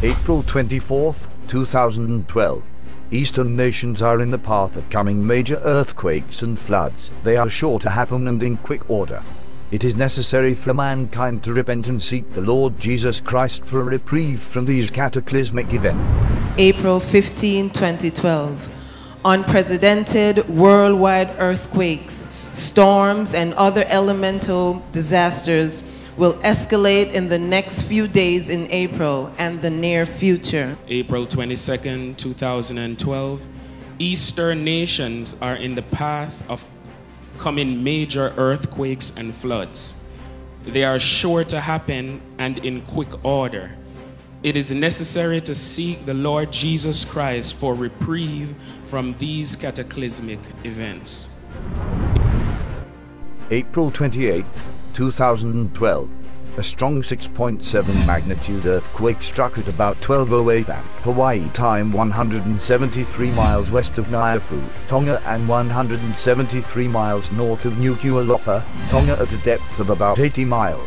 April 24, 2012. Eastern nations are in the path of coming major earthquakes and floods. They are sure to happen and in quick order. It is necessary for mankind to repent and seek the Lord Jesus Christ for a reprieve from these cataclysmic events. April 15, 2012. Unprecedented worldwide earthquakes, storms, and other elemental disasters will escalate in the next few days in April and the near future. April 22nd, 2012. Eastern nations are in the path of coming major earthquakes and floods. They are sure to happen and in quick order. It is necessary to seek the Lord Jesus Christ for reprieve from these cataclysmic events. April 28, 2012. A strong 6.7 magnitude earthquake struck at about 12:08 am. Hawaii time, 173 miles west of Niuafu, Tonga, and 173 miles north of Nuku'alofa, Tonga, at a depth of about 80 miles.